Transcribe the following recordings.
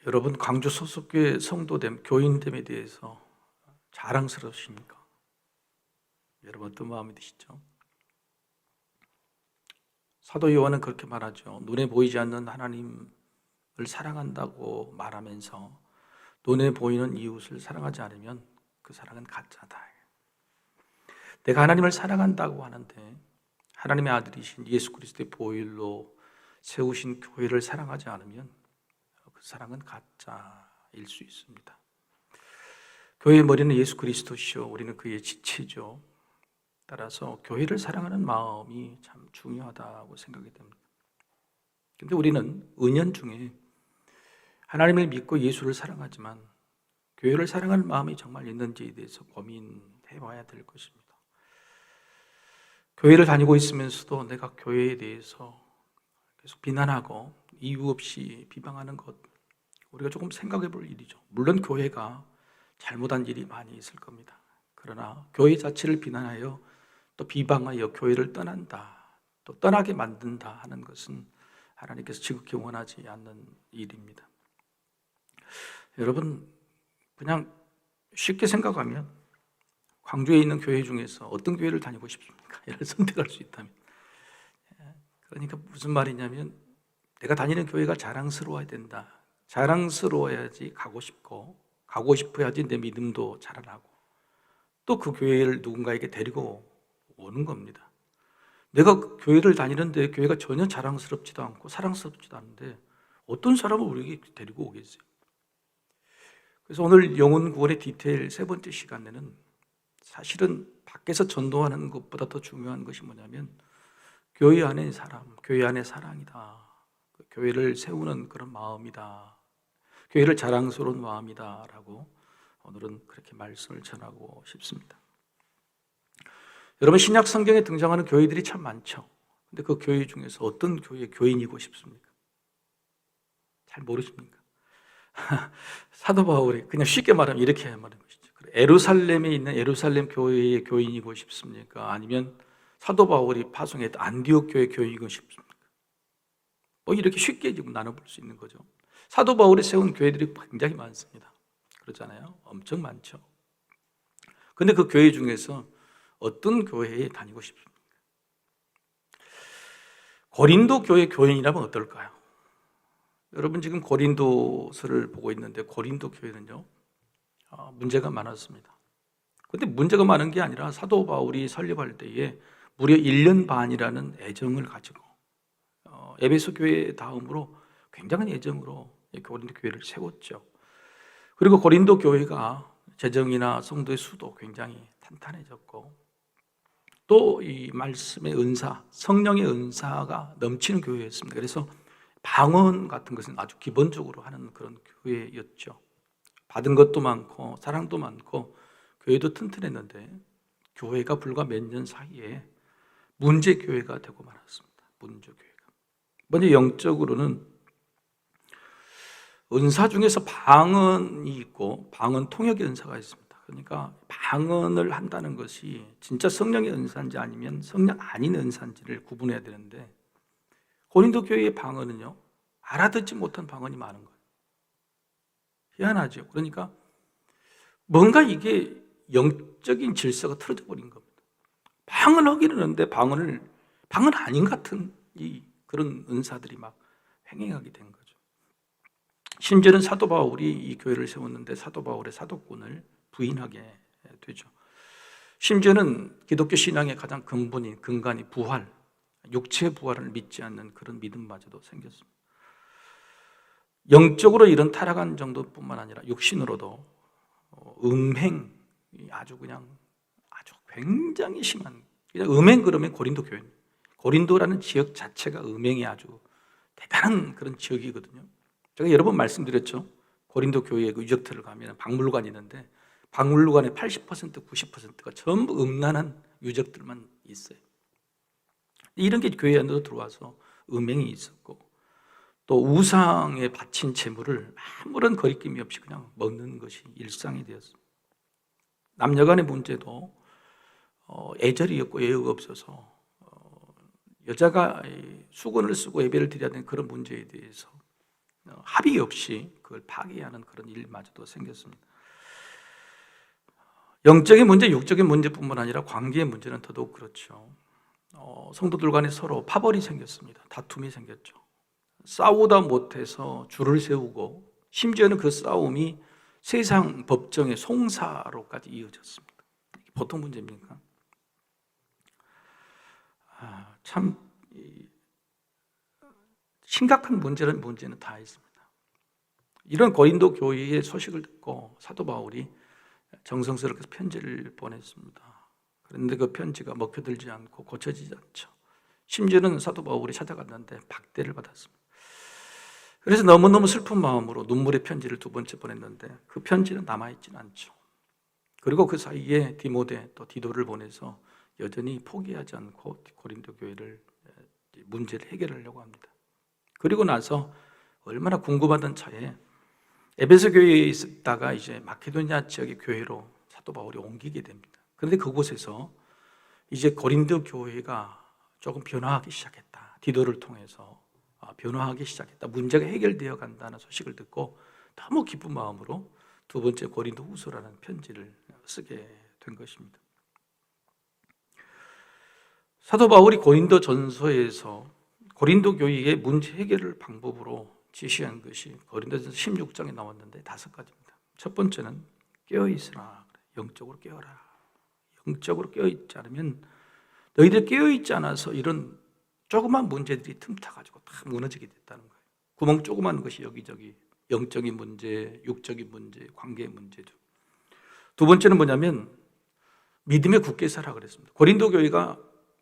여러분, 광주 소속교회 성도됨, 교인됨에 대해서 자랑스러우십니까? 여러분, 어떤 마음이 드시죠? 사도 요한은 그렇게 말하죠. 눈에 보이지 않는 하나님을 사랑한다고 말하면서 눈에 보이는 이웃을 사랑하지 않으면 그 사랑은 가짜다. 내가 하나님을 사랑한다고 하는데 하나님의 아들이신 예수 그리스도의 보혈로 세우신 교회를 사랑하지 않으면 그 사랑은 가짜일 수 있습니다. 교회의 머리는 예수 그리스도시요, 우리는 그의 지체죠. 따라서 교회를 사랑하는 마음이 참 중요하다고 생각이 됩니다. 근데 우리는 은연중에 하나님을 믿고 예수를 사랑하지만 교회를 사랑하는 마음이 정말 있는지에 대해서 고민해 봐야 될 것입니다. 교회를 다니고 있으면서도 내가 교회에 대해서 계속 비난하고 이유 없이 비방하는 것, 우리가 조금 생각해 볼 일이죠. 물론 교회가 잘못한 일이 많이 있을 겁니다. 그러나 교회 자체를 비난하여 또 비방하여 교회를 떠난다, 또 떠나게 만든다 하는 것은 하나님께서 지극히 원하지 않는 일입니다. 여러분, 그냥 쉽게 생각하면 광주에 있는 교회 중에서 어떤 교회를 다니고 싶습니까? 이를 선택할 수 있다면. 그러니까 무슨 말이냐면 내가 다니는 교회가 자랑스러워야 된다. 자랑스러워야지 가고 싶고, 가고 싶어야지 내 믿음도 자라나고, 또 그 교회를 누군가에게 데리고 오는 겁니다. 내가 교회를 다니는데 교회가 전혀 자랑스럽지도 않고 사랑스럽지도 않은데 어떤 사람을 우리에게 데리고 오겠어요? 그래서 오늘 영혼 구원의 디테일 세 번째 시간에는 사실은 밖에서 전도하는 것보다 더 중요한 것이 뭐냐면 교회 안의 사람, 교회 안의 사랑이다. 교회를 세우는 그런 마음이다. 교회를 자랑스러운 마음이다 라고 오늘은 그렇게 말씀을 전하고 싶습니다. 여러분, 신약 성경에 등장하는 교회들이 참 많죠. 근데 그 교회 중에서 어떤 교회의 교인이고 싶습니까? 잘 모르십니까? 사도 바울이 그냥 쉽게 말하면 이렇게 말하는 것이죠. 예루살렘에 있는 예루살렘 교회의 교인이고 싶습니까? 아니면 사도 바울이 파송했던 안디옥 교회 교인이고 싶습니까? 이렇게 쉽게 지금 나눠볼 수 있는 거죠. 사도 바울이 세운 교회들이 굉장히 많습니다. 그렇잖아요. 엄청 많죠. 근데 그 교회 중에서 어떤 교회에 다니고 싶습니까? 고린도 교회 교인이라면 어떨까요? 여러분, 지금 고린도서를 보고 있는데 고린도 교회는요, 문제가 많았습니다. 근데 문제가 많은 게 아니라 사도 바울이 설립할 때에 무려 1년 반이라는 애정을 가지고 에베소 교회 다음으로 굉장한 애정으로 고린도 교회를 세웠죠. 그리고 고린도 교회가 재정이나 성도의 수도 굉장히 탄탄해졌고, 또 이 말씀의 은사, 성령의 은사가 넘치는 교회였습니다. 그래서 방언 같은 것은 아주 기본적으로 하는 그런 교회였죠. 받은 것도 많고 사랑도 많고 교회도 튼튼했는데 교회가 불과 몇 년 사이에 문제교회가 되고 말았습니다. 문제교회가. 먼저 영적으로는 은사 중에서 방언이 있고 방언 통역의 은사가 있습니다. 그러니까 방언을 한다는 것이 진짜 성령의 은사인지 아니면 성령 아닌 은사인지를 구분해야 되는데 고린도 교회의 방언은요, 알아듣지 못한 방언이 많은 거예요. 희한하죠. 그러니까 뭔가 이게 영적인 질서가 틀어져 버린 겁니다. 방언을 하기는 하는데 방언 아닌 같은 그런 은사들이 막 횡행하게 된 거죠. 심지어는 사도 바울이 이 교회를 세웠는데 사도 바울의 사도권을 부인하게 되죠. 심지어는 기독교 신앙의 가장 근본인 근간이 부활, 육체의 부활을 믿지 않는 그런 믿음마저도 생겼습니다. 영적으로 이런 타락한 정도뿐만 아니라 육신으로도 음행이 아주 굉장히 심한, 그냥 음행 그러면 고린도 교회입니다. 고린도라는 지역 자체가 음행이 아주 대단한 그런 지역이거든요. 제가 여러 번 말씀드렸죠. 고린도 교회의 그 유적지를 가면 박물관이 있는데 박물관의 80%, 90%가 전부 음란한 유적들만 있어요. 이런 게 교회 안으로 들어와서 음행이 있었고, 또 우상에 바친 재물을 아무런 거리낌이 없이 그냥 먹는 것이 일상이 되었습니다. 남녀간의 문제도 애절이었고 예의가 없어서 여자가 수건을 쓰고 예배를 드려야 되는 그런 문제에 대해서 합의 없이 그걸 파괴하는 그런 일마저도 생겼습니다. 영적인 문제, 육적인 문제뿐만 아니라 관계의 문제는 더더욱 그렇죠. 성도들 간에 서로 파벌이 생겼습니다. 다툼이 생겼죠. 싸우다 못해서 줄을 세우고 심지어는 그 싸움이 세상 법정의 송사로까지 이어졌습니다. 이게 보통 문제입니까? 참 심각한 문제는 다 있습니다. 이런 고린도 교회의 소식을 듣고 사도 바울이 정성스럽게 편지를 보냈습니다. 그런데 그 편지가 먹혀들지 않고 고쳐지지 않죠. 심지어는 사도 바울이 찾아갔는데 박대를 받았습니다. 그래서 너무너무 슬픈 마음으로 눈물의 편지를 2번째 보냈는데 그 편지는 남아있지는 않죠. 그리고 그 사이에 디모데 또 디도를 보내서 여전히 포기하지 않고 고린도 교회를 문제를 해결하려고 합니다. 그리고 나서 얼마나 궁금하던 차에 에베소 교회에 있다가 이제 마케도니아 지역의 교회로 사도 바울이 옮기게 됩니다. 그런데 그곳에서 이제 고린도 교회가 조금 변화하기 시작했다. 디도를 통해서 변화하기 시작했다. 문제가 해결되어 간다는 소식을 듣고 너무 기쁜 마음으로 2번째 고린도 후서라는 편지를 쓰게 된 것입니다. 사도 바울이 고린도 전서에서 고린도 교회의 문제 해결을 방법으로 제시한 것이 고린도전서 16장에 나왔는데 5가지입니다. 첫 번째는 깨어있으라. 영적으로 깨어라. 영적으로 깨어있지 않으면 너희들 깨어있지 않아서 이런 조그만 문제들이 틈타가지고 다 무너지게 됐다는 거예요. 구멍 조그만 것이 여기저기 영적인 문제, 육적인 문제, 관계의 문제죠. 2번째는 뭐냐면 믿음에 굳게 살아 그랬습니다. 고린도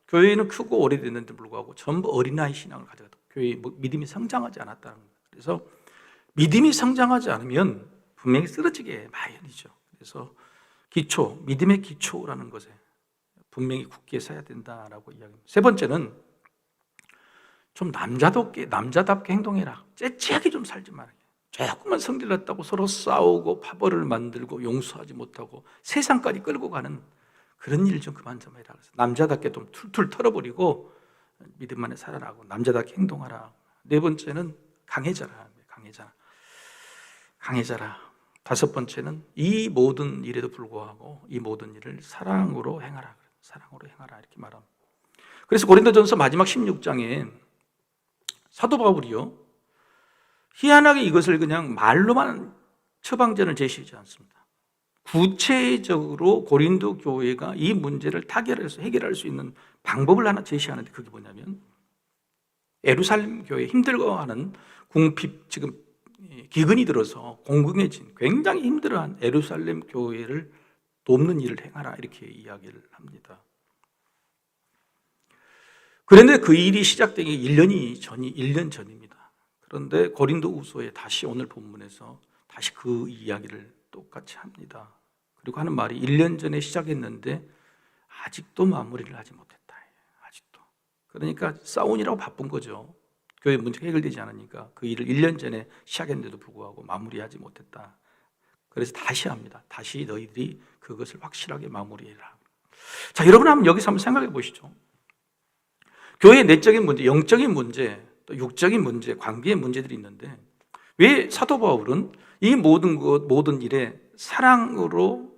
교회는 크고 오래됐는데 불구하고 전부 어린아이 신앙을 가져갔다. 교회의 믿음이 성장하지 않았다는 거예요. 그래서 믿음이 성장하지 않으면 분명히 쓰러지게 마련이죠. 그래서 믿음의 기초라는 것에 분명히 굳게 서야 된다라고 이야기합니다. 3번째는 좀 남자답게 행동해라. 째째하게 좀 살지 말아요. 조금만 성질났다고 서로 싸우고 파벌을 만들고 용서하지 못하고 세상까지 끌고 가는 그런 일 좀 그만 좀 해라. 남자답게 좀 툴툴 털어버리고 믿음 안에 살아라고 남자답게 행동하라. 4번째는 강해져라. 5번째는 이 모든 일에도 불구하고 이 모든 일을 사랑으로 행하라. 사랑으로 행하라 이렇게 말합니다. 그래서 고린도전서 마지막 16장에 사도 바울이요 희한하게 이것을 그냥 말로만 처방전을 제시하지 않습니다. 구체적으로 고린도 교회가 이 문제를 타결해서 해결할 수 있는 방법을 하나 제시하는데 그게 뭐냐면 예루살렘 교회 힘들어하는 지금 기근이 들어서 공공해진 굉장히 힘들어한 예루살렘 교회를 돕는 일을 행하라 이렇게 이야기를 합니다. 그런데 그 일이 시작되기 1년 전입니다. 그런데 고린도후서에 다시 오늘 본문에서 다시 그 이야기를 똑같이 합니다. 그리고 하는 말이 1년 전에 시작했는데 아직도 마무리를 하지 못했다. 아직도. 그러니까 싸우느라고 바쁜 거죠. 교회 문제가 해결되지 않으니까 그 일을 1년 전에 시작했는데도 불구하고 마무리하지 못했다. 그래서 다시 합니다. 다시 너희들이 그것을 확실하게 마무리해라. 자, 여러분 여기서 한번 생각해 보시죠. 교회의 내적인 문제, 영적인 문제, 또 육적인 문제, 관계의 문제들이 있는데 왜 사도 바울은 이 모든 일에 사랑으로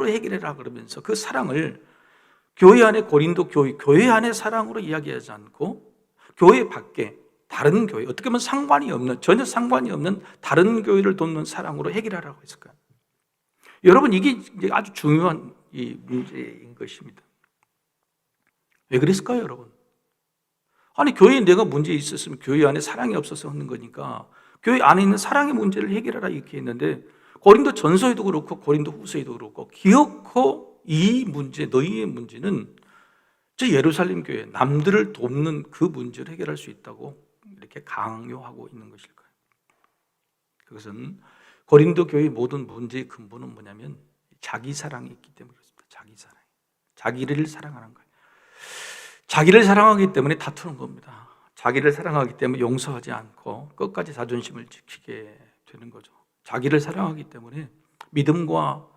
해결해라 그러면서 그 사랑을 교회 안에 고린도 교회 안에 사랑으로 이야기하지 않고 교회 밖에 다른 교회, 어떻게 보면 전혀 상관이 없는 다른 교회를 돕는 사랑으로 해결하라고 했을까요? 여러분 이게 아주 중요한 이 문제인 것입니다. 왜 그랬을까요, 여러분? 아니 교회에 내가 문제 있었으면 교회 안에 사랑이 없어서 하는 거니까 교회 안에 있는 사랑의 문제를 해결하라 이렇게 했는데 고린도 전서에도 그렇고 고린도 후서에도 그렇고 기어코 이 문제, 너희의 문제는 저 예루살렘 교회 남들을 돕는 그 문제를 해결할 수 있다고 이렇게 강요하고 있는 것일까요? 그것은 고린도 교회의 모든 문제의 근본은 뭐냐면 자기 사랑이 있기 때문에 그렇습니다. 자기 사랑, 자기를 사랑하는 거예요. 자기를 사랑하기 때문에 다투는 겁니다. 자기를 사랑하기 때문에 용서하지 않고 끝까지 자존심을 지키게 되는 거죠. 자기를 사랑하기 때문에 믿음과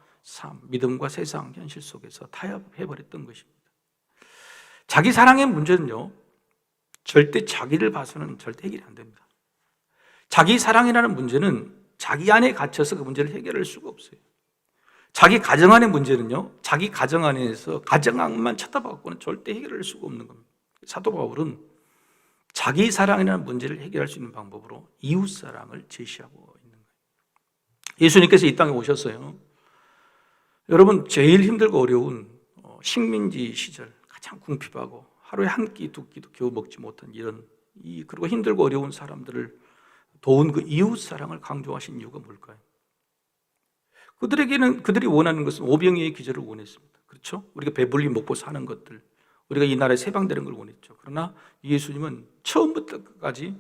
세상 현실 속에서 타협해버렸던 것입니다. 자기 사랑의 문제는요 절대 자기를 봐서는 절대 해결이 안 됩니다. 자기 사랑이라는 문제는 자기 안에 갇혀서 그 문제를 해결할 수가 없어요. 자기 가정 안의 문제는요, 자기 가정 안에서 가정만 쳐다봐갖고는 절대 해결할 수가 없는 겁니다. 사도 바울은 자기 사랑이라는 문제를 해결할 수 있는 방법으로 이웃 사랑을 제시하고 있는 거예요. 예수님께서 이 땅에 오셨어요. 여러분, 제일 힘들고 어려운 식민지 시절, 가장 궁핍하고 하루에 한 끼, 두 끼도 겨우 먹지 못한 그리고 힘들고 어려운 사람들을 도운 그 이웃 사랑을 강조하신 이유가 뭘까요? 그들이 원하는 것은 오병이의 기절을 원했습니다. 그렇죠? 우리가 배불리 먹고 사는 것들, 우리가 이 나라에 세방되는 걸 원했죠. 그러나 예수님은 처음부터 끝까지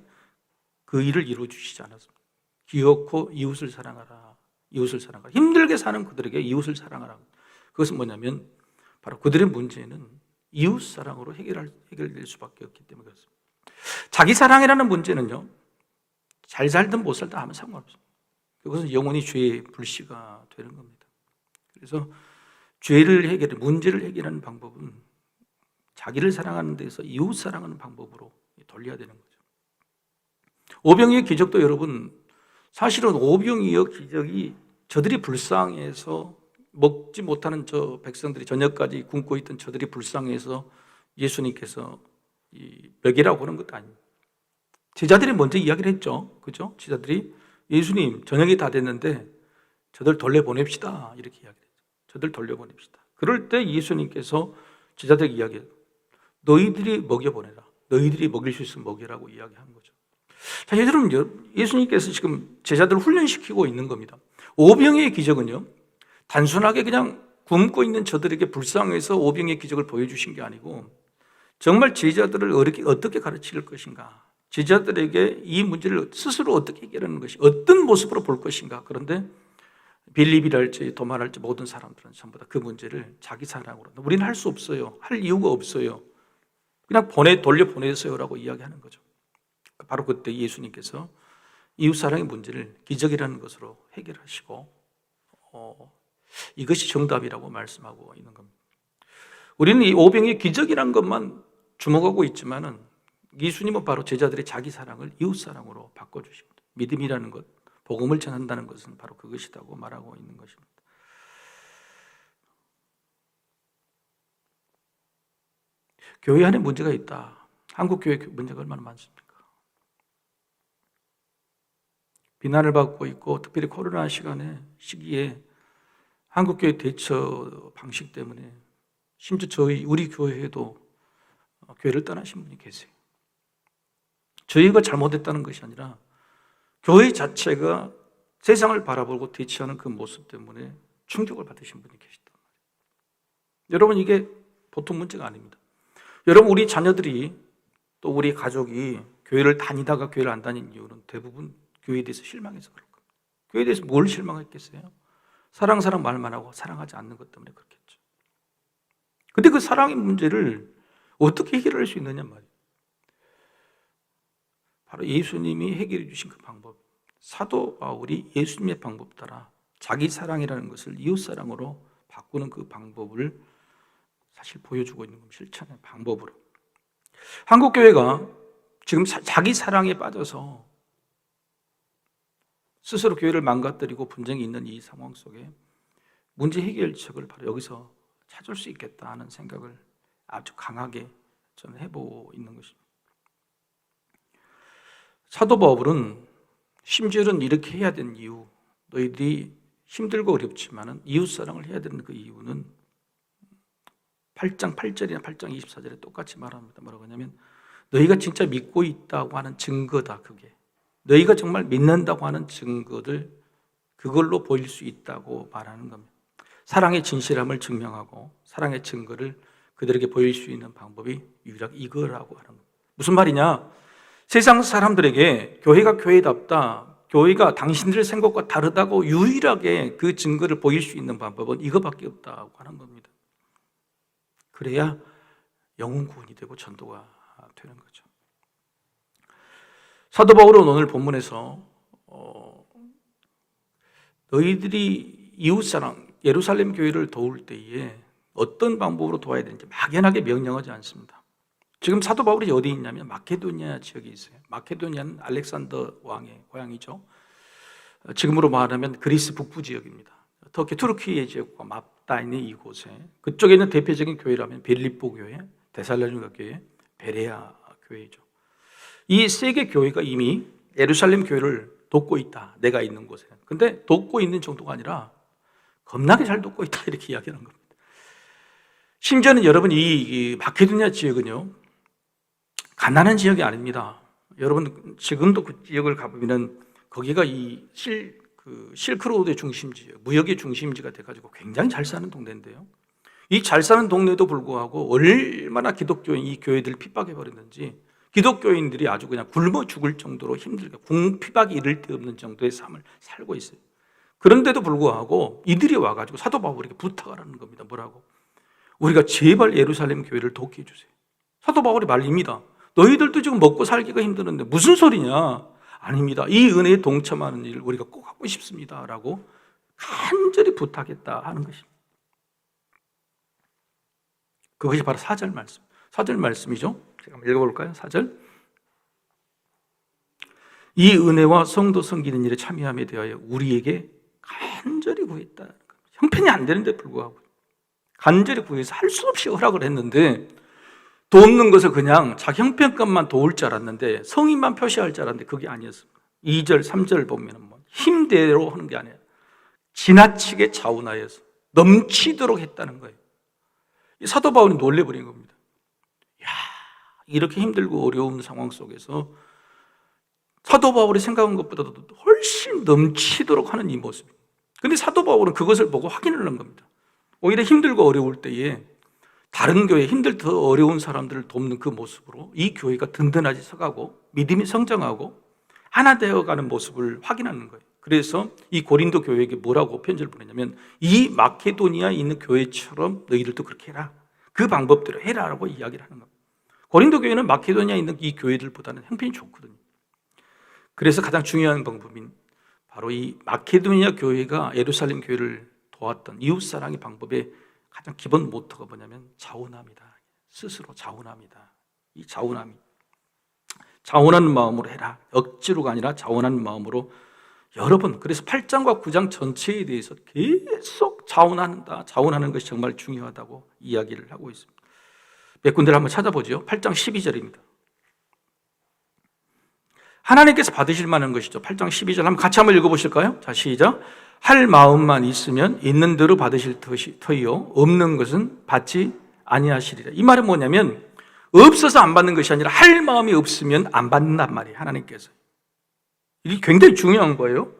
그 일을 이루어 주시지 않았습니다. 기어코 이웃을 사랑하라. 이웃을 사랑하라. 힘들게 사는 그들에게 이웃을 사랑하라. 그것은 뭐냐면 바로 그들의 문제는 이웃 사랑으로 해결될 수밖에 없기 때문에 그렇습니다. 자기 사랑이라는 문제는요, 잘 살든 못 살든 아무 상관없습니다. 그것은 영원히 죄의 불씨가 되는 겁니다. 그래서 문제를 해결하는 방법은 자기를 사랑하는 데서 이웃 사랑하는 방법으로 돌려야 되는 거죠. 오병이의 기적도 여러분, 사실은 오병이의 기적이 저들이 불쌍해서 먹지 못하는 저 백성들이 저녁까지 굶고 있던 저들이 불쌍해서 예수님께서 먹이라고 하는 것도 아닙니다. 제자들이 먼저 이야기를 했죠. 그죠? 제자들이 예수님, 저녁이 다 됐는데 저들 돌려보냅시다. 이렇게 이야기를 했죠. 저들 돌려보냅시다. 그럴 때 예수님께서 제자들에게 이야기해요. 너희들이 먹여보내라. 너희들이 먹일 수 있으면 먹이라고 이야기한 거죠. 자, 여러분, 예수님께서 지금 제자들을 훈련시키고 있는 겁니다. 오병이의 기적은요, 단순하게 그냥 굶고 있는 저들에게 불쌍해서 오병이의 기적을 보여주신 게 아니고 정말 제자들을 어떻게 가르칠 것인가, 제자들에게 이 문제를 스스로 어떻게 해결하는 것이, 어떤 모습으로 볼 것인가. 그런데 빌립이랄지 도마랄지 모든 사람들은 전부 다 그 문제를 자기 사랑으로, 우리는 할 수 없어요, 할 이유가 없어요, 그냥 돌려보내세요라고 이야기하는 거죠. 바로 그때 예수님께서 이웃사랑의 문제를 기적이라는 것으로 해결하시고 이것이 정답이라고 말씀하고 있는 겁니다. 우리는 이 오병이의 기적이라는 것만 주목하고 있지만은 예수님은 바로 제자들의 자기 사랑을 이웃 사랑으로 바꿔주십니다. 믿음이라는 것, 복음을 전한다는 것은 바로 그것이라고 말하고 있는 것입니다. 교회 안에 문제가 있다. 한국 교회 문제가 얼마나 많습니까? 비난을 받고 있고, 특별히 코로나 시기에 한국 교회 대처 방식 때문에 심지어 우리 교회에도 교회를 떠나신 분이 계세요. 저희가 잘못했다는 것이 아니라 교회 자체가 세상을 바라보고 대처하는 그 모습 때문에 충격을 받으신 분이 계시단 말이에요. 여러분, 이게 보통 문제가 아닙니다. 여러분, 우리 자녀들이 또 우리 가족이 교회를 다니다가 교회를 안 다닌 이유는 대부분 교회에 대해서 실망해서 그럴 겁니다. 교회에 대해서 뭘 실망했겠어요? 사랑 말만 하고 사랑하지 않는 것 때문에 그렇겠죠. 근데 그 사랑의 문제를 어떻게 해결할 수 있느냐 말이에요. 바로 예수님이 해결해 주신 그 방법, 사도 바울이 예수님의 방법 따라 자기 사랑이라는 것을 이웃 사랑으로 바꾸는 그 방법을 사실 보여주고 있는 겁니다. 실천의 방법으로. 한국 교회가 지금 자기 사랑에 빠져서 스스로 교회를 망가뜨리고 분쟁이 있는 이 상황 속에 문제 해결책을 바로 여기서 찾을 수 있겠다 하는 생각을 아주 강하게 저는 해보고 있는 것입니다. 사도 바울은 심지어는 이렇게 해야 되는 이유, 너희들이 힘들고 어렵지만 이웃사랑을 해야 되는 그 이유는 8장 8절이나 8장 24절에 똑같이 말합니다. 뭐라고 하냐면 너희가 진짜 믿고 있다고 하는 증거다. 그게 너희가 정말 믿는다고 하는 증거들, 그걸로 보일 수 있다고 말하는 겁니다. 사랑의 진실함을 증명하고 사랑의 증거를 그들에게 보일 수 있는 방법이 유일하게 이거라고 하는 겁니다. 무슨 말이냐? 세상 사람들에게 교회가 교회답다, 교회가 당신들의 생각과 다르다고 유일하게 그 증거를 보일 수 있는 방법은 이거밖에 없다고 하는 겁니다. 그래야 영혼 구원이 되고 전도가 되는 거죠. 사도 바울은 오늘 본문에서 너희들이 이웃사랑, 예루살렘 교회를 도울 때에 어떤 방법으로 도와야 되는지 막연하게 명령하지 않습니다. 지금 사도 바울이 어디 있냐면 마케도니아 지역에 있어요. 마케도니아는 알렉산더 왕의 고향이죠. 지금으로 말하면 그리스 북부 지역입니다. 터키 투르키예 지역과 맞닿아 있는 이곳에, 그쪽에 있는 대표적인 교회라면 빌립보 교회, 데살로니가 교회, 베레아 교회죠. 이 세 개 교회가 이미 예루살렘 교회를 돕고 있다, 내가 있는 곳에. 근데 돕고 있는 정도가 아니라 겁나게 잘 돕고 있다, 이렇게 이야기하는 겁니다. 심지어는 여러분, 이 마케도니아 지역은요, 가난한 지역이 아닙니다. 여러분 지금도 그 지역을 가보면은 거기가 이 실크로드의 중심지, 무역의 중심지가 돼가지고 굉장히 잘 사는 동네인데요. 이 잘 사는 동네에도 불구하고 얼마나 기독교인 이 교회들을 핍박해 버렸는지, 기독교인들이 아주 그냥 굶어 죽을 정도로 힘들게, 핍박이 이를 데 없는 정도의 삶을 살고 있어요. 그런데도 불구하고 이들이 와가지고 사도 바울에게 부탁을 하는 겁니다. 뭐라고? 우리가 제발 예루살렘 교회를 돕게 해주세요. 사도 바울이 말립니다. 너희들도 지금 먹고 살기가 힘드는데 무슨 소리냐? 아닙니다. 이 은혜에 동참하는 일을 우리가 꼭 하고 싶습니다 라고 간절히 부탁했다 하는 것입니다. 그것이 바로 4절 말씀. 4절 말씀이죠. 제가 한번 읽어볼까요? 4절. 이 은혜와 성도 섬기는 일에 참여함에 대하여 우리에게 간절히 구했다. 형편이 안 되는데 불구하고 간절히 구해서 할 수 없이 허락을 했는데, 돕는 것을 그냥 자기 형편값만 도울 줄 알았는데, 성의만 표시할 줄 알았는데 그게 아니었습니다. 2절, 3절 보면 힘대로 하는 게 아니에요. 지나치게 자원하여서 넘치도록 했다는 거예요. 사도 바울이 놀래버린 겁니다. 야, 이렇게 힘들고 어려운 상황 속에서 사도 바울이 생각한 것보다도 훨씬 넘치도록 하는 이 모습. 근데 사도 바울은 그것을 보고 확인을 한 겁니다. 오히려 힘들고 어려울 때에 다른 교회, 힘들고 어려운 사람들을 돕는 그 모습으로 이 교회가 든든하게 서가고 믿음이 성장하고 하나 되어가는 모습을 확인하는 거예요. 그래서 이 고린도 교회에게 뭐라고 편지를 보냈냐면, 이 마케도니아에 있는 교회처럼 너희들도 그렇게 해라, 그 방법대로 해라라고 이야기를 하는 겁니다. 고린도 교회는 마케도니아에 있는 이 교회들보다는 형편이 좋거든요. 그래서 가장 중요한 방법인 바로 이 마케도니아 교회가 예루살렘 교회를 도왔던 이웃사랑의 방법의 가장 기본 모토가 뭐냐면 자원함이다. 스스로 자원함이다. 이 자원함이, 자원하는 마음으로 해라, 억지로가 아니라 자원하는 마음으로. 여러분, 그래서 8장과 9장 전체에 대해서 계속 자원하는 것이 정말 중요하다고 이야기를 하고 있습니다. 몇 군데를 한번 찾아보죠. 8장 12절입니다. 하나님께서 받으실 만한 것이죠. 8장 12절 한번 같이 한번 읽어보실까요? 자, 시작. 할 마음만 있으면 있는 대로 받으실 터이요 없는 것은 받지 아니하시리라. 이 말은 뭐냐면 없어서 안 받는 것이 아니라 할 마음이 없으면 안 받는단 말이에요. 하나님께서. 이게 굉장히 중요한 거예요.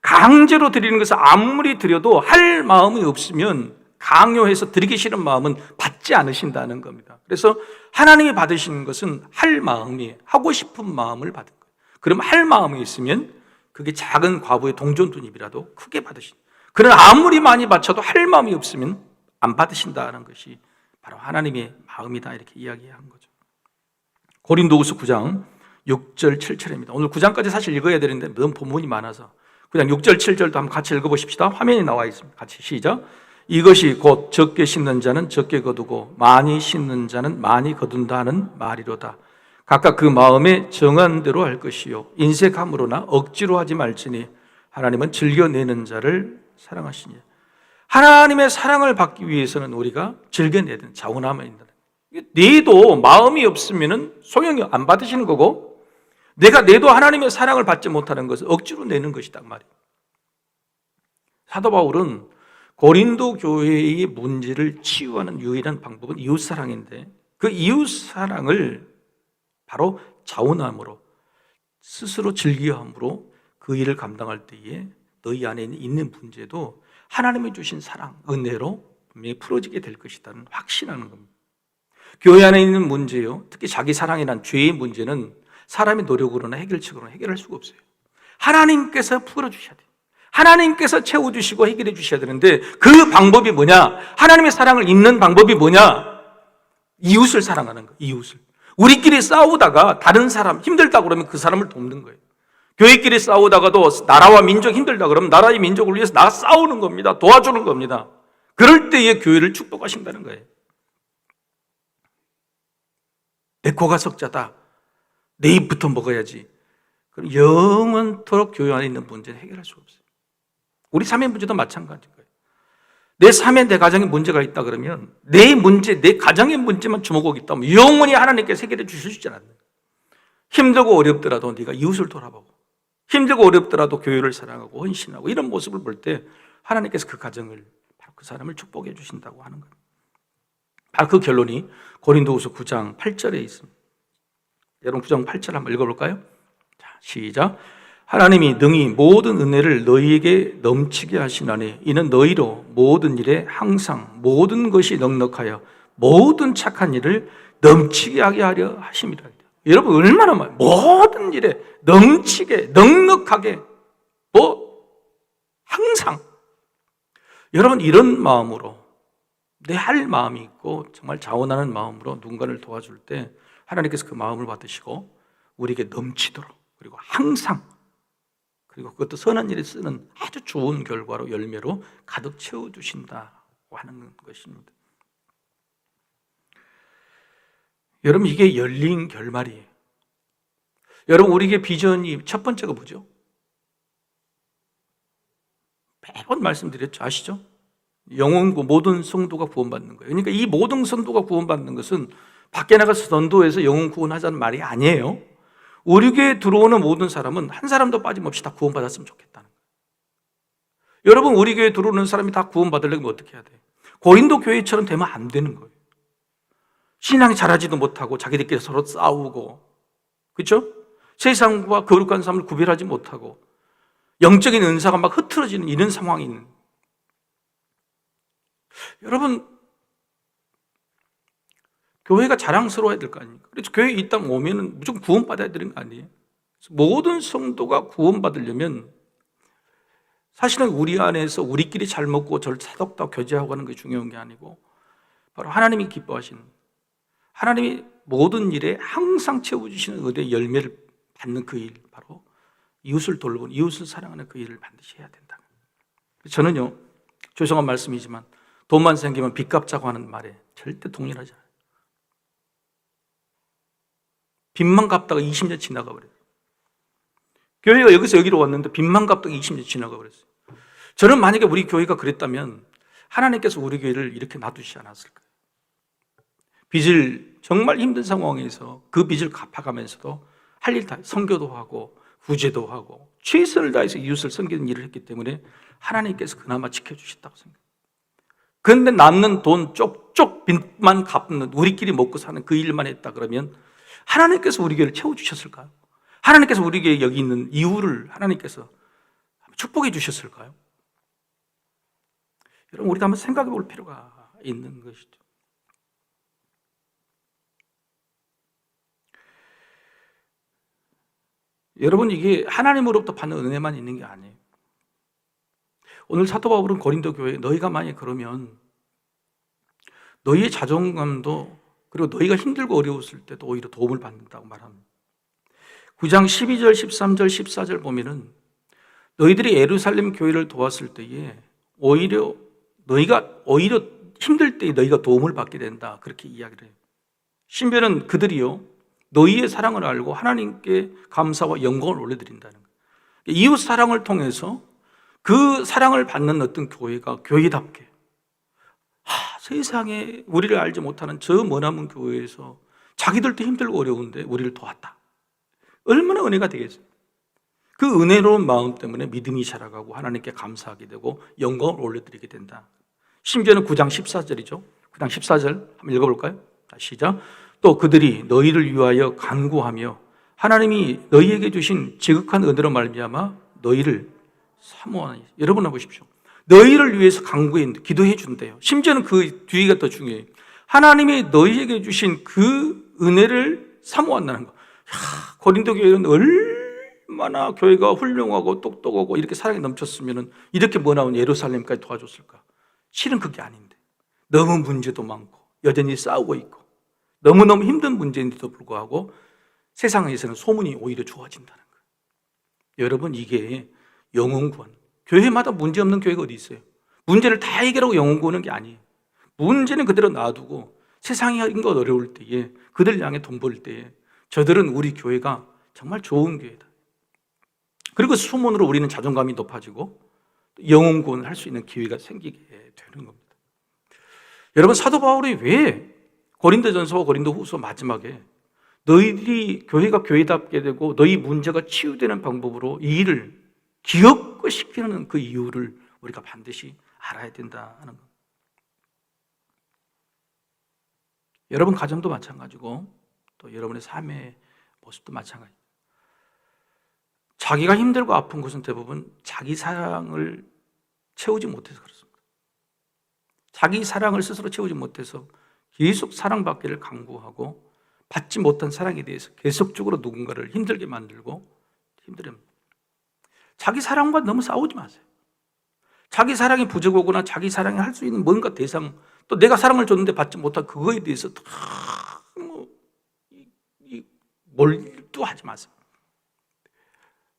강제로 드리는 것을 아무리 드려도 할 마음이 없으면, 강요해서 드리기 싫은 마음은 받지 않으신다는 겁니다. 그래서 하나님이 받으시는 것은 할 마음이, 하고 싶은 마음을 받은 거예요. 그럼 할 마음이 있으면 그게 작은 과부의 동전두입이라도 크게 받으신다. 그러나 아무리 많이 바쳐도 할 마음이 없으면 안 받으신다는 것이 바로 하나님의 마음이다, 이렇게 이야기한 거죠. 고린도후서 9장 6절 7절입니다. 오늘 9장까지 사실 읽어야 되는데 너무 본문이 많아서 그냥 6절 7절도 한번 같이 읽어보십시다. 화면에 나와 있습니다. 같이 시작. 이것이 곧 적게 심는 자는 적게 거두고 많이 심는 자는 많이 거둔다 하는 말이로다. 각각 그 마음에 정한 대로 할 것이요 인색함으로나 억지로 하지 말지니 하나님은 즐겨내는 자를 사랑하시니. 하나님의 사랑을 받기 위해서는 우리가 즐겨내는 자원함이 있다. 내도 마음이 없으면 소용이 안 받으시는 거고, 내가 내도 하나님의 사랑을 받지 못하는 것은 억지로 내는 것이다 말이에요. 사도 바울은 고린도 교회의 문제를 치유하는 유일한 방법은 이웃사랑인데, 그 이웃사랑을 바로 자원함으로, 스스로 즐겨함으로 그 일을 감당할 때에 너희 안에 있는 문제도 하나님이 주신 사랑, 은혜로 분명히 풀어지게 될 것이라는 확신하는 겁니다. 교회 안에 있는 문제요, 특히 자기 사랑이란 죄의 문제는 사람의 노력으로나 해결책으로는 해결할 수가 없어요. 하나님께서 풀어주셔야 돼요. 하나님께서 채워주시고 해결해 주셔야 되는데, 그 방법이 뭐냐? 하나님의 사랑을 입는 방법이 뭐냐? 이웃을 사랑하는 거예요. 이웃을. 우리끼리 싸우다가 다른 사람 힘들다 그러면 그 사람을 돕는 거예요. 교회끼리 싸우다가도 나라와 민족 힘들다 그러면 나라의 민족을 위해서 나 싸우는 겁니다. 도와주는 겁니다. 그럴 때에 교회를 축복하신다는 거예요. 내 코가 석자다. 내 입부터 먹어야지. 그럼 영원토록 교회 안에 있는 문제는 해결할 수가 없어요. 우리 삶의 문제도 마찬가지인 거예요. 내 삶에 내 가정에 문제가 있다 그러면 내 문제, 내 가정의 문제만 주목하고 있다면 영원히 하나님께서 해결해 주실 수 있지 않아요. 힘들고 어렵더라도 네가 이웃을 돌아보고 힘들고 어렵더라도 교회를 사랑하고 헌신하고 이런 모습을 볼 때 하나님께서 그 가정을, 바로 그 사람을 축복해 주신다고 하는 거예요. 바로 그 결론이 고린도후서 9장 8절에 있습니다. 여러분 9장 8절 한번 읽어볼까요? 자, 시작. 하나님이 능히 모든 은혜를 너희에게 넘치게 하시나니 이는 너희로 모든 일에 항상 모든 것이 넉넉하여 모든 착한 일을 넘치게 하게 하려 하심이라. 여러분 얼마나 많아요. 모든 일에 넘치게 넉넉하게 항상. 여러분 이런 마음으로 내 할 마음이 있고 정말 자원하는 마음으로 누군가를 도와줄 때 하나님께서 그 마음을 받으시고 우리에게 넘치도록 그리고 항상 그리고 그것도 선한 일에 쓰는 아주 좋은 결과로 열매로 가득 채워주신다고 하는 것입니다. 여러분 이게 열린 결말이에요. 여러분 우리에게 비전이 첫 번째가 뭐죠? 매번 말씀드렸죠. 아시죠? 영혼구 모든 성도가 구원받는 거예요. 그러니까 이 모든 성도가 구원받는 것은 밖에 나가서 전도해서 영혼 구원하자는 말이 아니에요. 우리 교회에 들어오는 모든 사람은 한 사람도 빠짐없이 다 구원받았으면 좋겠다는 거예요. 여러분 우리 교회에 들어오는 사람이 다 구원받으려면 어떻게 해야 돼요? 고린도 교회처럼 되면 안 되는 거예요. 신앙이 자라지도 못하고 자기들끼리 서로 싸우고 그렇죠? 세상과 거룩한 삶을 구별하지 못하고 영적인 은사가 막 흐트러지는 이런 상황이 있는. 여러분 교회가 자랑스러워야 될 거 아닙니까? 그래서 교회에 이 땅 오면은 무조건 구원받아야 되는 거 아니에요? 모든 성도가 구원받으려면 사실은 우리 안에서 우리끼리 잘 먹고 절 사덕다 교제하고 하는 게 중요한 게 아니고 바로 하나님이 기뻐하시는 하나님이 모든 일에 항상 채워주시는 은혜의 열매를 받는 그 일, 바로 이웃을 돌보는, 이웃을 사랑하는 그 일을 반드시 해야 된다. 저는요, 죄송한 말씀이지만 돈만 생기면 빚 갚자고 하는 말에 절대 동의하지 않아요. 빚만 갚다가 20년 지나가 버려요. 교회가 여기서 여기로 왔는데 빚만 갚다가 20년 지나가 버렸어요. 저는 만약에 우리 교회가 그랬다면 하나님께서 우리 교회를 이렇게 놔두시지 않았을까요? 빚을 정말 힘든 상황에서 그 빚을 갚아가면서도 할 일 다 선교도 하고 구제도 하고 최선을 다해서 이웃을 섬기는 일을 했기 때문에 하나님께서 그나마 지켜주셨다고 생각해요. 그런데 남는 돈 쪽쪽 빚만 갚는 우리끼리 먹고 사는 그 일만 했다 그러면 하나님께서 우리 교회를 채워주셨을까요? 하나님께서 우리 교회에 여기 있는 이유를 하나님께서 축복해 주셨을까요? 여러분 우리도 한번 생각해 볼 필요가 있는 것이죠. 여러분 이게 하나님으로부터 받는 은혜만 있는 게 아니에요. 오늘 사도 바울은 고린도 교회에 너희가 만약 그러면 너희의 자존감도 그리고 너희가 힘들고 어려웠을 때도 오히려 도움을 받는다고 말합니다. 9장 12절, 13절, 14절 보면은 너희들이 예루살렘 교회를 도왔을 때에 오히려 힘들 때에 너희가 도움을 받게 된다. 그렇게 이야기를 해요. 신변은 그들이요 너희의 사랑을 알고 하나님께 감사와 영광을 올려드린다는 거예요. 이웃 사랑을 통해서 그 사랑을 받는 어떤 교회가 교회답게 세상에 우리를 알지 못하는 저 머나먼 교회에서 자기들도 힘들고 어려운데 우리를 도왔다. 얼마나 은혜가 되겠어요. 그 은혜로운 마음 때문에 믿음이 자라가고 하나님께 감사하게 되고 영광을 올려드리게 된다. 심지어는 9장 14절이죠. 9장 14절 한번 읽어볼까요? 시작. 또 그들이 너희를 위하여 간구하며 하나님이 너희에게 주신 지극한 은혜로 말미암아 너희를 사모하니. 여러분 보십시오. 너희를 위해서 간구해 기도해 준대요. 심지어는 그 뒤가 더 중요해요. 하나님이 너희에게 주신 그 은혜를 사모한다는 거. 고린도 교회는 얼마나 교회가 훌륭하고 똑똑하고 이렇게 사랑이 넘쳤으면 이렇게 머나온 예루살렘까지 도와줬을까? 실은 그게 아닌데 너무 문제도 많고 여전히 싸우고 있고 너무너무 힘든 문제인데도 불구하고 세상에서는 소문이 오히려 좋아진다는 거예요. 여러분 이게 영혼구원. 교회마다 문제 없는 교회가 어디 있어요? 문제를 다 해결하고 영혼구원하는 게 아니에요. 문제는 그대로 놔두고 세상이 인것 어려울 때에, 그들 향해 돈 벌 때에 저들은 우리 교회가 정말 좋은 교회다. 그리고 수문으로 우리는 자존감이 높아지고 영혼 구원을 할 수 있는 기회가 생기게 되는 겁니다. 여러분, 사도 바울이 왜 고린도전서와 고린도후서 마지막에 너희들이 교회가 교회답게 되고 너희 문제가 치유되는 방법으로 이 일을 기업화시키는 그 이유를 우리가 반드시 알아야 된다는 겁니다. 여러분 가정도 마찬가지고 또 여러분의 삶의 모습도 마찬가지입니다. 자기가 힘들고 아픈 것은 대부분 자기 사랑을 채우지 못해서 그렇습니다. 자기 사랑을 스스로 채우지 못해서 계속 사랑받기를 강구하고 받지 못한 사랑에 대해서 계속적으로 누군가를 힘들게 만들고 힘들어합니다. 자기 사랑과 너무 싸우지 마세요. 자기 사랑이 부족하거나 자기 사랑이 할 수 있는 뭔가 대상, 또 내가 사랑을 줬는데 받지 못한 그거에 대해서 몰두하지 마세요.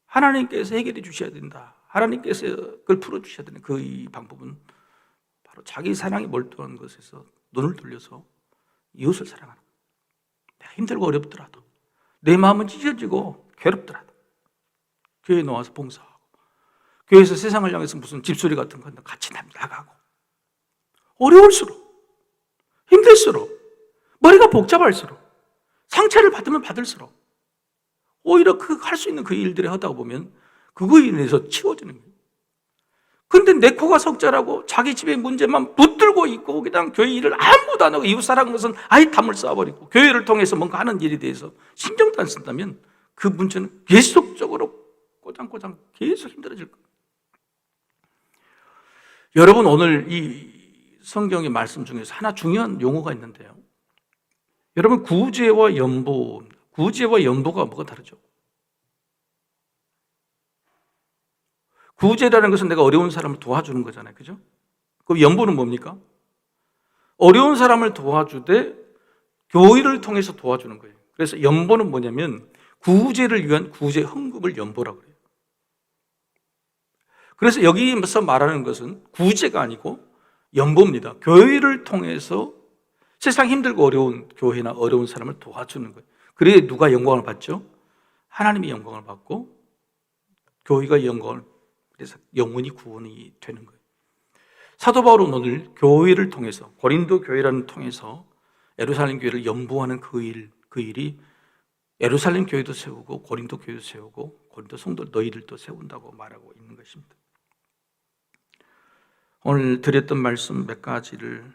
하나님께서 해결해 주셔야 된다. 하나님께서 그걸 풀어주셔야 되는 그 방법은 바로 자기 사랑에 몰두한 것에서 눈을 돌려서 이웃을 사랑하는 거예요. 내가 힘들고 어렵더라도, 내 마음은 찢어지고 괴롭더라도 교회에 나와서 봉사하고, 교회에서 세상을 향해서 무슨 집소리 같은 건 같이 나가고, 어려울수록, 힘들수록, 머리가 복잡할수록, 상처를 받으면 받을수록 오히려 그 할 수 있는 그 일들을 하다 보면 그거에 인해서 치워지는 거예요. 근데 내 코가 석자라고 자기 집의 문제만 붙들고 있고 그냥 교회 일을 아무도 안 하고 이웃 사랑하는 것은 아예 담을 쌓아버리고 교회를 통해서 뭔가 하는 일에 대해서 신경도 안 쓴다면 그 문제는 계속적으로 꼬장꼬장 계속 힘들어질 거예요. 여러분, 오늘 이 성경의 말씀 중에서 하나 중요한 용어가 있는데요. 여러분, 구제와 연보, 구제와 연보가 뭐가 다르죠? 구제라는 것은 내가 어려운 사람을 도와주는 거잖아요. 그죠? 그럼 연보는 뭡니까? 어려운 사람을 도와주되 교회를 통해서 도와주는 거예요. 그래서 연보는 뭐냐면 구제를 위한 구제 헌금을 연보라고 해요. 그래서 여기서 말하는 것은 구제가 아니고 연보입니다. 교회를 통해서 세상 힘들고 어려운 교회나 어려운 사람을 도와주는 거예요. 그래야 누가 영광을 받죠? 하나님이 영광을 받고 교회가 영광을, 그래서 영혼이 구원이 되는 거예요. 사도 바울은 오늘 교회를 통해서, 고린도 교회라는 통해서 예루살렘 교회를 연보하는 그 일이 예루살렘 교회도 세우고 고린도 교회도 세우고 고린도 성도 너희들도 세운다고 말하고 있는 것입니다. 오늘 드렸던 말씀 몇 가지를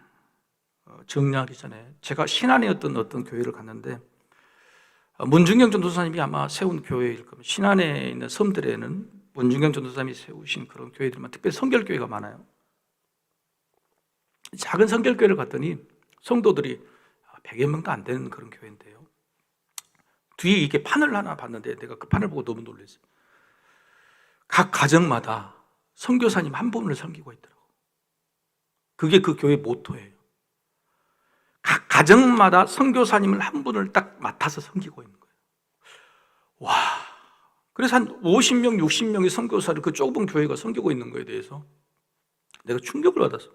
정리하기 전에 제가 신안에 어떤 교회를 갔는데 문중경 전도사님이 아마 세운 교회일 겁니다. 신안에 있는 섬들에는 문중경 전도사님이 세우신 그런 교회들만, 특별히 성결교회가 많아요. 작은 성결교회를 갔더니 성도들이 100여 명도 안 되는 그런 교회인데요. 뒤에 이게 판을 하나 봤는데 내가 그 판을 보고 너무 놀랐어요. 각 가정마다 선교사님 한 분을 섬기고 있더라고요. 그게 그 교회 모토예요. 각 가정마다 선교사님을 한 분을 딱 맡아서 섬기고 있는 거예요. 와, 그래서 한 50명, 60명의 선교사를 그 좁은 교회가 섬기고 있는 거에 대해서 내가 충격을 받았어.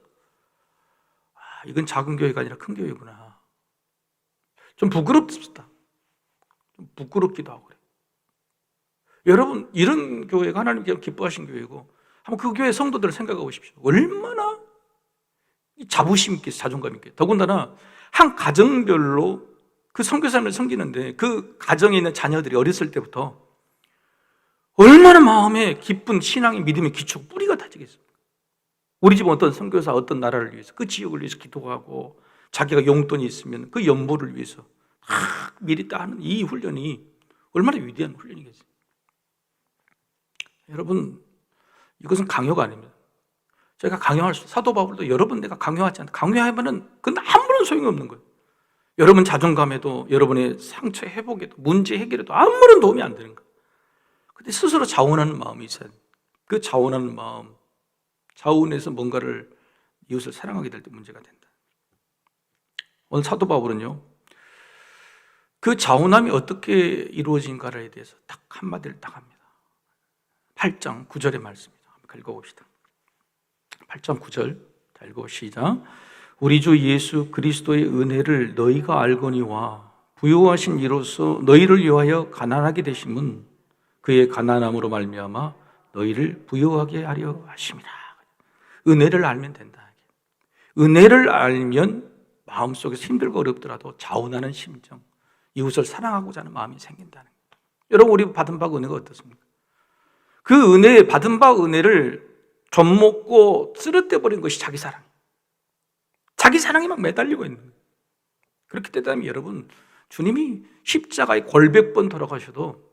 이건 작은 교회가 아니라 큰 교회구나. 좀 부끄럽습니다. 좀 부끄럽기도 하고 그래요. 여러분, 이런 교회가 하나님께서 기뻐하신 교회고, 한번 그 교회 성도들을 생각해 보십시오. 얼마나 자부심 있게, 자존감 있게. 더군다나 한 가정별로 그 선교사님을 섬기는데 그 가정에 있는 자녀들이 어렸을 때부터 얼마나 마음에 기쁜 신앙의 믿음의 기초, 뿌리가 다지겠습니까? 우리 집 어떤 선교사, 어떤 나라를 위해서, 그 지역을 위해서 기도하고 자기가 용돈이 있으면 그 연보를 위해서 미리 따는 이 훈련이 얼마나 위대한 훈련이겠어요. 여러분, 이것은 강요가 아닙니다. 제가 강요할 수, 사도 바울도 여러분 내가 강요하지 않다. 강요하면은 그건 아무런 소용이 없는 거예요. 여러분 자존감에도, 여러분의 상처 회복에도, 문제 해결에도 아무런 도움이 안 되는 거예요. 근데 스스로 자원하는 마음이 있어야 돼요. 그 자원하는 마음, 자원해서 뭔가를 이웃을 사랑하게 될 때 문제가 된다. 오늘 사도 바울은요, 그 자원함이 어떻게 이루어진가에 대해서 딱 한마디를 딱 합니다. 8장 9절의 말씀입니다. 한번 읽어봅시다. 8장 9절, 자, 읽어봅시다. 우리 주 예수 그리스도의 은혜를 너희가 알거니와 부요하신 이로써 너희를 위하여 가난하게 되심은 그의 가난함으로 말미암아 너희를 부요하게 하려 하심이라. 은혜를 알면 된다. 은혜를 알면 마음속에서 힘들고 어렵더라도 자원하는 심정, 이웃을 사랑하고자 하는 마음이 생긴다는 거예요. 여러분, 우리 받은 바 은혜가 어떻습니까? 그 은혜, 받은 바 은혜를 좀먹고 쓰러뜨려버린 것이 자기 사랑. 자기 사랑에 막 매달리고 있는 거예요. 그렇게 되다면 여러분, 주님이 십자가에 골백번 돌아가셔도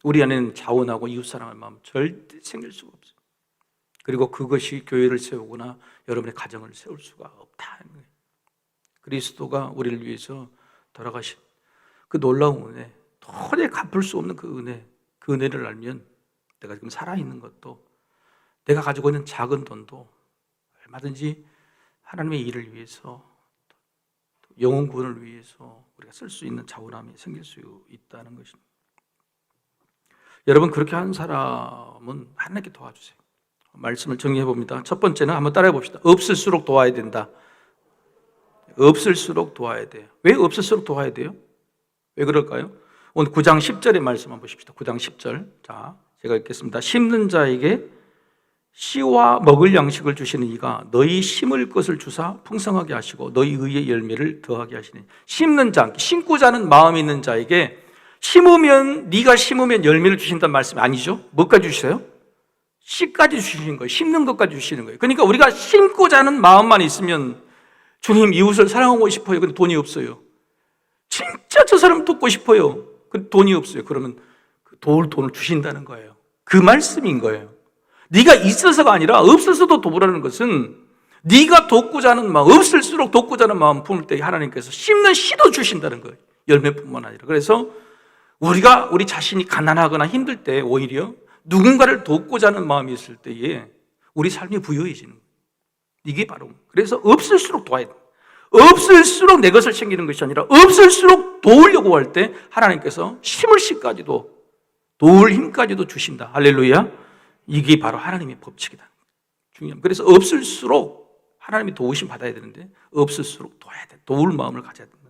우리 안에는 자원하고 이웃사랑할 마음 절대 생길 수가 없어요. 그리고 그것이 교회를 세우거나 여러분의 가정을 세울 수가 없다는 거예요. 그리스도가 우리를 위해서 돌아가신 그 놀라운 은혜, 도저히 갚을 수 없는 그 은혜, 그 은혜를 알면 내가 지금 살아있는 것도, 내가 가지고 있는 작은 돈도 얼마든지 하나님의 일을 위해서, 영혼 구원을 위해서 우리가 쓸 수 있는 자원함이 생길 수 있다는 것입니다. 여러분, 그렇게 하는 사람은 하나님께 도와주세요. 말씀을 정리해 봅니다. 첫 번째는 한번 따라해 봅시다. 없을수록 도와야 된다. 없을수록 도와야 돼요. 왜 없을수록 도와야 돼요? 왜 그럴까요? 오늘 9장 10절의 말씀 한번 보십시다. 9장 10절. 자, 제가 읽겠습니다. 심는 자에게 씨와 먹을 양식을 주시는 이가 너희 심을 것을 주사 풍성하게 하시고 너희 의의 열매를 더하게 하시니. 심는 자, 심고자 하는 마음이 있는 자에게 심으면, 네가 심으면 열매를 주신다는 말씀이 아니죠. 뭐까지 주세요? 씨까지 주시는 거예요. 심는 것까지 주시는 거예요. 그러니까 우리가 심고자 하는 마음만 있으면, 주님 이웃을 사랑하고 싶어요. 근데 돈이 없어요. 진짜 저 사람 돕고 싶어요. 근데 돈이 없어요. 그러면 그 도울 돈을 주신다는 거예요. 그 말씀인 거예요. 네가 있어서가 아니라 없어서도 돕으라는 것은, 네가 돕고자 하는 마음, 없을수록 돕고자 하는 마음 품을 때 하나님께서 심는 씨도 주신다는 거예요. 열매뿐만 아니라. 그래서 우리가 우리 자신이 가난하거나 힘들 때 오히려 누군가를 돕고자 하는 마음이 있을 때에 우리 삶이 부유해지는 거예요. 이게 바로, 그래서 없을수록 도와야 돼. 없을수록 내 것을 챙기는 것이 아니라 없을수록 도우려고 할 때 하나님께서 심을 씨까지도, 도울 힘까지도 주신다. 할렐루야. 이게 바로 하나님의 법칙이다. 중요한. 그래서 없을수록 하나님이 도우심 받아야 되는데 없을수록 도와야 돼. 도울 마음을 가져야 된다.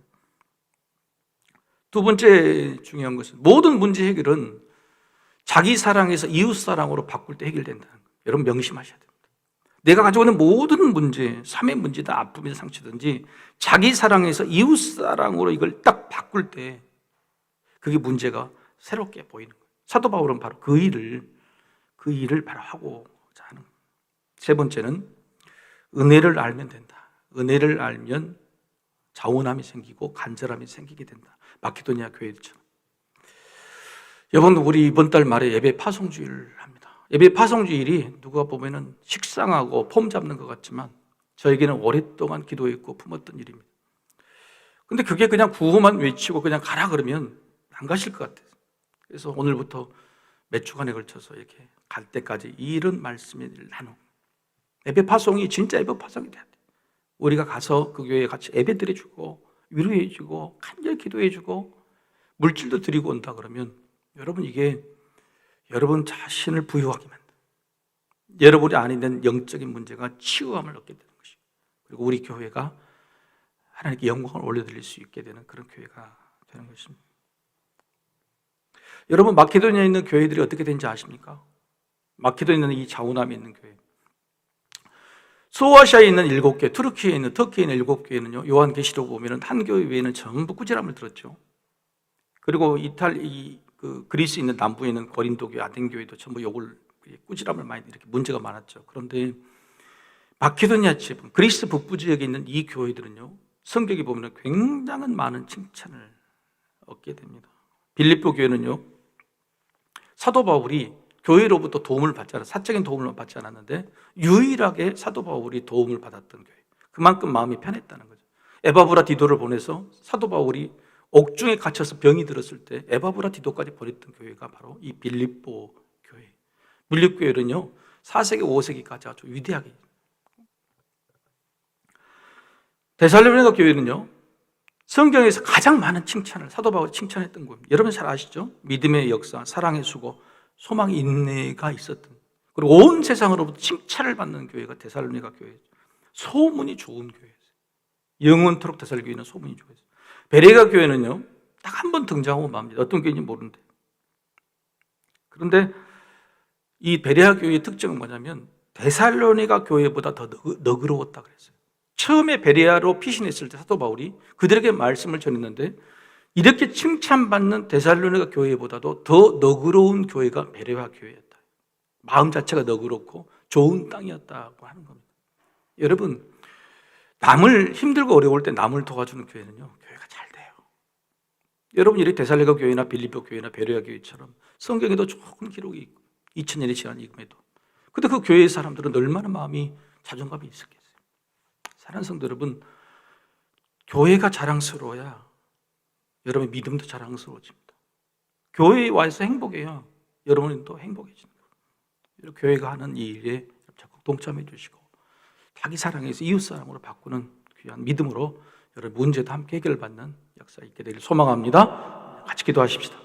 두 번째 중요한 것은, 모든 문제 해결은 자기 사랑에서 이웃 사랑으로 바꿀 때 해결된다는 거예요. 여러분 명심하셔야 됩니다. 내가 가지고 있는 모든 문제, 삶의 문제든 아픔이든 상처든지 자기 사랑에서 이웃 사랑으로 이걸 딱 바꿀 때 그게 문제가 새롭게 보이는 거예요. 사도 바울은 바로 그 일을 바로 하고자 하는 거예요. 세 번째는 은혜를 알면 된다. 은혜를 알면 자원함이 생기고 간절함이 생기게 된다. 마케도니아 교회처럼. 여러분, 우리 이번 달 말에 예배 파송주일을 합니다. 예배 파송주일이 누가 보면은 식상하고 폼 잡는 것 같지만 저에게는 오랫동안 기도했고 품었던 일입니다. 근데 그게 그냥 구호만 외치고 그냥 가라 그러면 안 가실 것 같아요. 그래서 오늘부터 몇 주간에 걸쳐서 이렇게 갈 때까지 이런 말씀을 나누고, 예배 파송이 진짜 예배 파송이 돼야 돼요. 우리가 가서 그 교회에 같이 예배 드려주고 위로해주고 간절히 기도해주고 물질도 드리고 온다 그러면 여러분, 이게 여러분 자신을 부유하게 만든다. 여러분이 안에 있는 영적인 문제가 치유함을 얻게 되는 것이고, 그리고 우리 교회가 하나님께 영광을 올려드릴 수 있게 되는 그런 교회가 되는 것입니다. 여러분, 마케도니아에 있는 교회들이 어떻게 되는지 아십니까? 마케도니아에 있는 이 자원함이 있는 교회, 소아시아에 있는 7개, 터키에 있는 7개는요, 요한계시록 보면은 한 교회 외에는 전부 꾸지람을 들었죠. 그리고 그리스에 있는 남부에 있는 고린도 교회, 아덴 교회도 전부 욕을, 꾸지람을 많이, 이렇게 문제가 많았죠. 그런데 마케도니아 지역, 그리스 북부 지역에 있는 이 교회들은요, 성경에 보면 굉장한 많은 칭찬을 얻게 됩니다. 빌립보 교회는요, 사도 바울이 교회로부터 도움을 받지 않았어요. 사적인 도움을 받지 않았는데 유일하게 사도 바울이 도움을 받았던 교회. 그만큼 마음이 편했다는 거죠. 에바브라 디도를 보내서 사도 바울이 옥중에 갇혀서 병이 들었을 때 에바브라 디도까지 보냈던 교회가 바로 이 빌립보 교회. 빌립보 교회는요, 4세기, 5세기까지 아주 위대하게. 데살로니가 교회는요, 성경에서 가장 많은 칭찬을 사도 바울이 칭찬했던 겁니다. 여러분 잘 아시죠? 믿음의 역사, 사랑의 수고, 소망의 인내가 있었던, 그리고 온 세상으로부터 칭찬을 받는 교회가 데살로니가 교회죠. 소문이 좋은 교회였어요. 영원토록 데살로니가 교회는 소문이 좋아요. 베레아 교회는요, 딱 한 번 등장하고 맙니다. 어떤 교회인지 모르는데. 그런데 이 베레아 교회의 특징은 뭐냐면 데살로니가 교회보다 더 너그러웠다 그랬어요. 처음에 베레아로 피신했을 때 사도 바울이 그들에게 말씀을 전했는데 이렇게 칭찬받는 데살로니가 교회보다도 더 너그러운 교회가 베레아 교회였다. 마음 자체가 너그럽고 좋은 땅이었다고 하는 겁니다. 여러분, 남을 힘들고 어려울 때 남을 도와주는 교회는요, 교회가 잘 돼요. 여러분, 이렇게 데살로니가 교회나 빌립보 교회나 베레아 교회처럼 성경에도 좋은 기록이 있고 2000년의 지난 이금에도, 근데 그 교회의 사람들은 얼마나 마음이 자존감이 있었겠어요. 사랑하는 성도 여러분, 교회가 자랑스러워야 여러분의 믿음도 자랑스러워집니다. 교회에 와서 행복해요. 여러분은 또 행복해지는 거예요. 교회가 하는 이 일에 적극 동참해 주시고 자기 사랑에서 이웃 사랑으로 바꾸는 귀한 믿음으로 여러분 문제도 함께 해결받는 역사 있게 되길 소망합니다. 같이 기도하십시다.